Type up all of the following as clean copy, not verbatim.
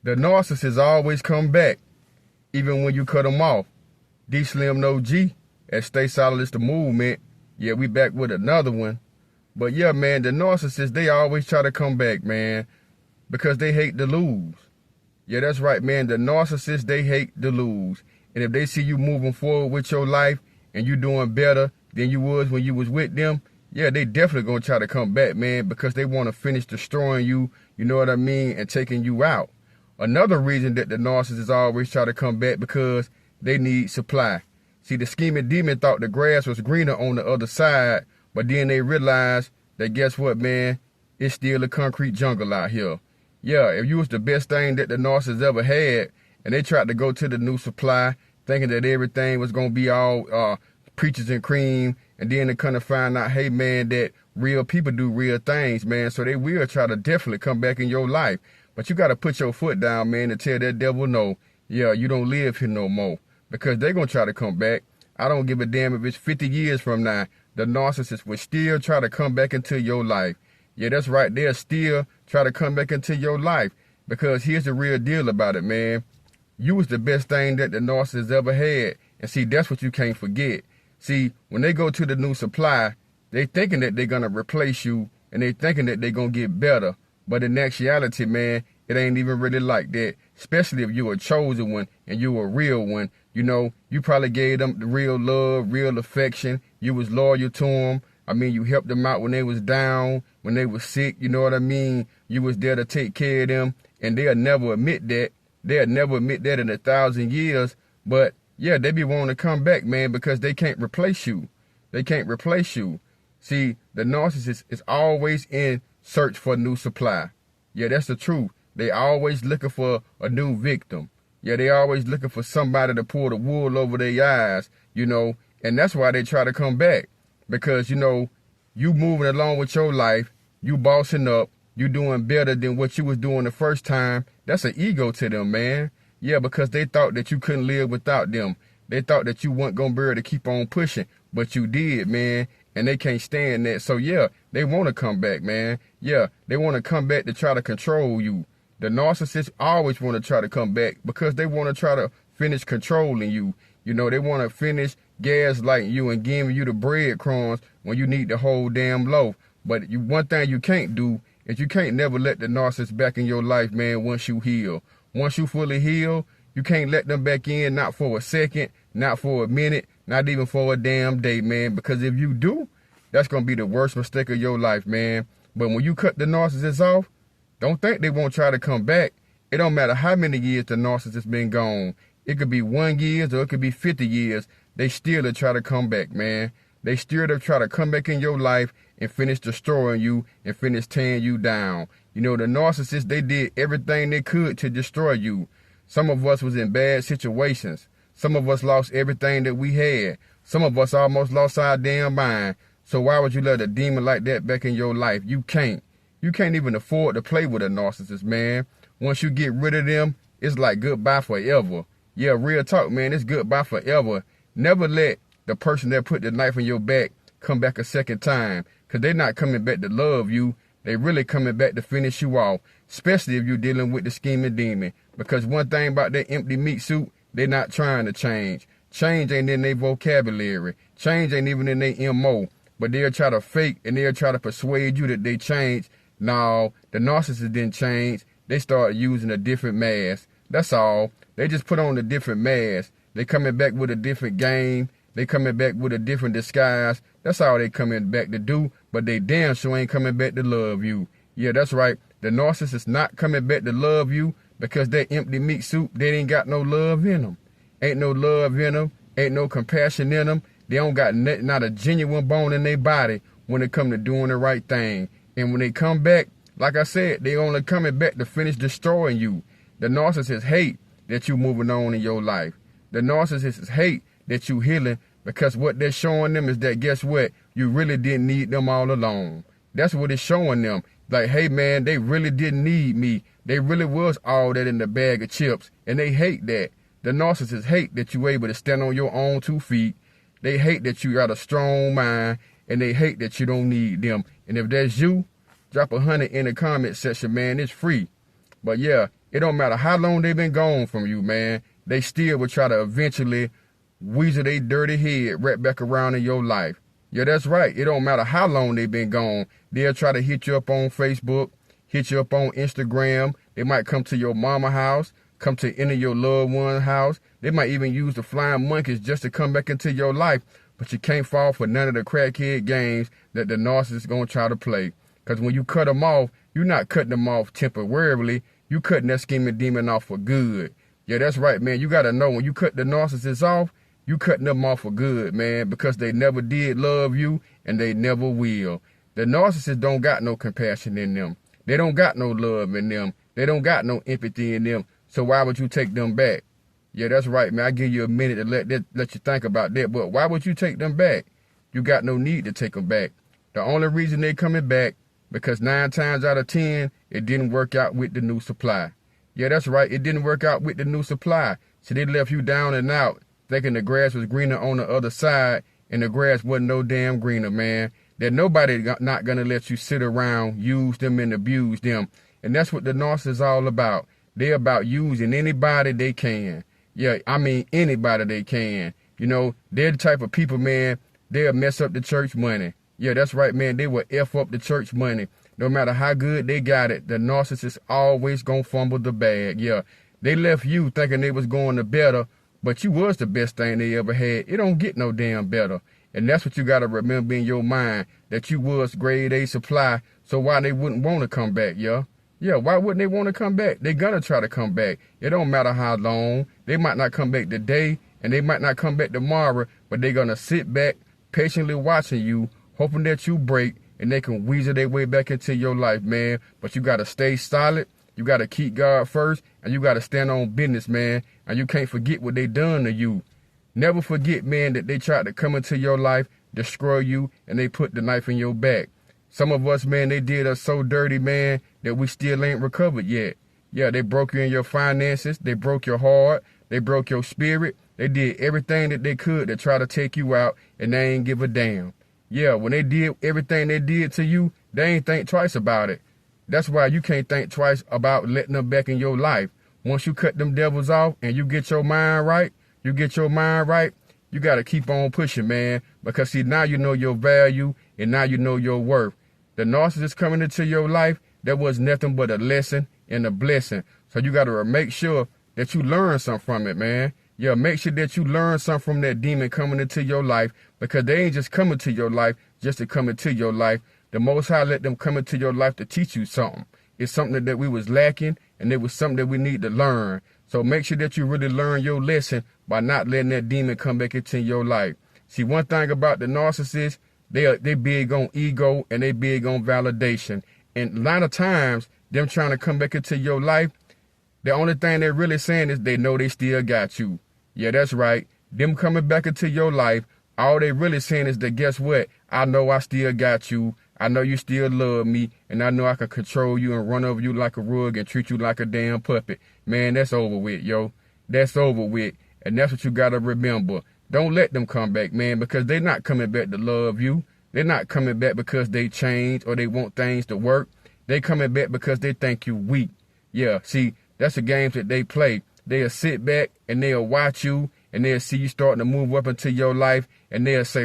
The narcissists always come back, even when you cut them off. DEESLIMDAOG at Stay Solid is the movement. Yeah, we back with another one. But yeah, man, the narcissists, they always try to come back, man, because they hate to lose. Yeah, that's right, man. The narcissists, they hate to lose. And if they see you moving forward with your life and you doing better than you was when you was with them, yeah, they definitely gonna try to come back, man, because they want to finish destroying you, you know what I mean, and taking you out. Another reason that the narcissists always try to come back because they need supply. See, the scheming demon thought the grass was greener on the other side, but then they realized that guess what, man? It's still a concrete jungle out here. Yeah, if you was the best thing that the narcissists ever had, and they tried to go to the new supply, thinking that everything was gonna be all peaches and cream, and then they kind of find out, hey, man, that real people do real things, man, so they will try to definitely come back in your life. But you got to put your foot down, man, and tell that devil no. Yeah, you don't live here no more, because they're going to try to come back. I don't give a damn if it's 50 years from now. The narcissist will still try to come back into your life. Yeah, that's right. They'll still try to come back into your life, because here's the real deal about it, man. You was the best thing that the narcissist ever had. And see, that's what you can't forget. See, when they go to the new supply, they thinking that they're going to replace you, and they thinking that they're going to get better. But in actuality, man, it ain't even really like that, especially if you a chosen one and you a real one. You know, you probably gave them the real love, real affection. You was loyal to them. I mean, you helped them out when they was down, when they was sick, you know what I mean? You was there to take care of them, and they'll never admit that. They'll never admit that in 1,000 years, but yeah, they be wanting to come back, man, because they can't replace you. They can't replace you. See, the narcissist is always in search for a new supply. Yeah, that's the truth. They always looking for a new victim. Yeah, they always looking for somebody to pull the wool over their eyes, you know, and that's why they try to come back. Because, you know, you moving along with your life, you bossing up, you doing better than what you was doing the first time. That's an ego to them, man. Yeah, because they thought that you couldn't live without them. They thought that you weren't going to be able to keep on pushing, but you did, man, and they can't stand that. So, yeah, they want to come back, man. Yeah, they want to come back to try to control you. The narcissists always want to try to come back because they want to try to finish controlling you. You know, they want to finish gaslighting you and giving you the breadcrumbs when you need the whole damn loaf. But one thing you can't do is you can't never let the narcissist back in your life, man, once you heal. Once you fully heal, you can't let them back in, not for a second, not for a minute, not even for a damn day, man. Because if you do, that's going to be the worst mistake of your life, man. But when you cut the narcissist off, don't think they won't try to come back. It don't matter how many years the narcissist been gone. It could be 1 year or it could be 50 years. They still will try to come back, man. They still will try to come back in your life and finish destroying you and finish tearing you down. You know, the narcissists, they did everything they could to destroy you. Some of us was in bad situations. Some of us lost everything that we had. Some of us almost lost our damn mind. So why would you let a demon like that back in your life? You can't. You can't even afford to play with a narcissist, man. Once you get rid of them, it's like goodbye forever. Yeah, real talk, man, it's goodbye forever. Never let the person that put the knife in your back come back a second time, because they're not coming back to love you. They really coming back to finish you off, especially if you're dealing with the scheming demon. Because one thing about that empty meat suit, they're not trying to change. Change ain't in their vocabulary. Change ain't even in their MO. But they'll try to fake and they'll try to persuade you that they changed. No, the narcissist didn't change. They started using a different mask. That's all. They just put on a different mask. They coming back with a different game. They coming back with a different disguise. That's all they coming back to do. But they damn sure ain't coming back to love you. Yeah, that's right. The narcissist is not coming back to love you because that empty meat suit, they ain't got no love in them. Ain't no love in them. Ain't no compassion in them. They don't got not a genuine bone in their body when it come to doing the right thing. And when they come back, like I said, they only coming back to finish destroying you. The narcissists hate that you moving on in your life. The narcissists hate that you healing because what they're showing them is that, guess what? You really didn't need them all along. That's what it's showing them. Like, hey, man, they really didn't need me. They really was all that in the bag of chips. And they hate that. The narcissists hate that you able to stand on your own 2 feet. They hate that you got a strong mind. And they hate that you don't need them. And if that's you, drop 100 in the comment section, man. It's free. But yeah, It don't matter how long they've been gone from you, man. They still will try to eventually weasel their dirty head right back around in your life. Yeah, that's right. It don't matter how long they've been gone. They'll try to hit you up on Facebook, hit you up on Instagram. They might come to your mama house, come to any of your loved one's house. They might even use the flying monkeys just to come back into your life. But you can't fall for none of the crackhead games that the narcissist is going to try to play. Because when you cut them off, you're not cutting them off temporarily. You cutting that scheming demon off for good. Yeah, that's right, man. You got to know when you cut the narcissist off, you cutting them off for good, man, because they never did love you and they never will. The narcissists don't got no compassion in them. They don't got no love in them. They don't got no empathy in them. So why would you take them back? Yeah, that's right, man. I give you a minute to let you think about that. But why would you take them back? You got no need to take them back. The only reason they coming back, because 9 times out of 10, it didn't work out with the new supply. Yeah, that's right. It didn't work out with the new supply. So they left you down and out, thinking the grass was greener on the other side, and the grass wasn't no damn greener, man. That nobody not going to let you sit around, use them and abuse them. And that's what the narcissist is all about. They're about using anybody they can. Yeah, I mean anybody they can. You know, they're the type of people, man, they'll mess up the church money. Yeah, that's right, man. They will F up the church money. No matter how good they got it, the narcissist always gonna fumble the bag. Yeah, they left you thinking they was going to better, but you was the best thing they ever had. It don't get no damn better. And that's what you got to remember in your mind, that you was grade A supply, so why they wouldn't want to come back, yeah? Yeah, why wouldn't they want to come back? They gonna try to come back. It don't matter how long. They might not come back today, and they might not come back tomorrow, but they gonna sit back, patiently watching you, hoping that you break, and they can weasel their way back into your life, man. But you gotta stay solid. You gotta keep God first, and you gotta stand on business, man. And you can't forget what they done to you. Never forget, man, that they tried to come into your life, destroy you, and they put the knife in your back. Some of us, man, they did us so dirty, man, that we still ain't recovered yet. Yeah, they broke you in your finances. They broke your heart. They broke your spirit. They did everything that they could to try to take you out, and they ain't give a damn. Yeah, when they did everything they did to you, they ain't think twice about it. That's why you can't think twice about letting them back in your life. Once you cut them devils off and you get your mind right, you got to keep on pushing, man. Because, see, now you know your value and now you know your worth. The narcissist coming into your life, that was nothing but a lesson and a blessing. So you got to make sure that you learn something from it, man. Yeah, make sure that you learn something from that demon coming into your life, because they ain't just coming to your life just to come into your life. The Most High let them come into your life to teach you something. It's something that we was lacking, and it was something that we need to learn. So make sure that you really learn your lesson by not letting that demon come back into your life. See, one thing about the narcissist, they big on ego and they big on validation. And a lot of times, them trying to come back into your life, the only thing they're really saying is they know they still got you. Yeah, that's right. Them coming back into your life, all they really saying is that, guess what? I know I still got you. I know you still love me, and I know I can control you and run over you like a rug and treat you like a damn puppet. Man, that's over with, yo. That's over with. And that's what you got to remember. Don't let them come back, man, because they're not coming back to love you. They're not coming back because they changed or they want things to work. They coming back because they think you weak. Yeah, see, that's the games that they play. They'll sit back and they'll watch you, and they'll see you starting to move up into your life, and they'll say,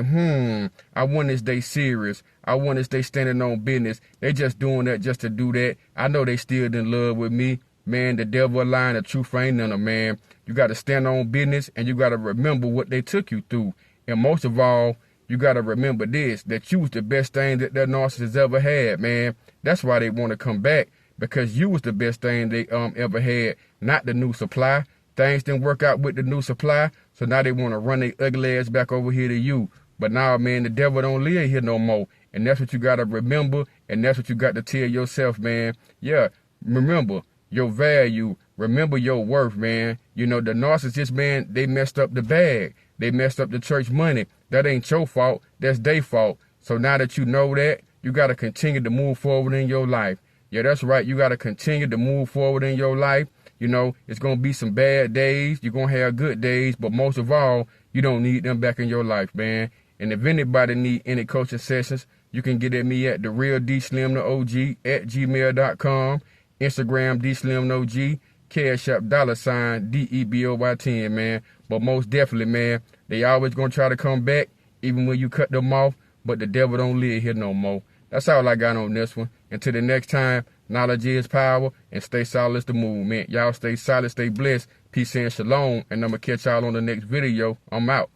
I wonder if they serious. I wonder if they standing on business. They just doing that just to do that. I know they still in love with me. Man, the devil a lie and the truth ain't none of, man. You got to stand on business, and you got to remember what they took you through. And most of all, you got to remember this, that you was the best thing that narcissist ever had, man. That's why they want to come back, because you was the best thing they ever had, not the new supply. Things didn't work out with the new supply, so now they want to run their ugly ass back over here to you. But now, man, the devil don't live here no more. And that's what you got to remember, and that's what you got to tell yourself, man. Yeah, remember your value. Remember your worth, man. You know, the narcissist, man, they messed up the bag. They messed up the church money. That ain't your fault. That's their fault. So now that you know that, you got to continue to move forward in your life. Yeah, that's right. You got to continue to move forward in your life. You know, it's going to be some bad days. You're going to have good days. But most of all, you don't need them back in your life, man. And if anybody need any coaching sessions, you can get at me at TheRealDSlimDaog at gmail.com. Instagram DSlimDaog. Cash App $ DEBOY10, man. But most definitely, man, they always gonna try to come back, even when you cut them off. But the devil don't live here no more. That's all I got on this one. Until the next time, knowledge is power, and stay solid is the movement. Y'all stay solid, stay blessed. Peace and shalom, and I'm going to catch y'all on the next video. I'm out.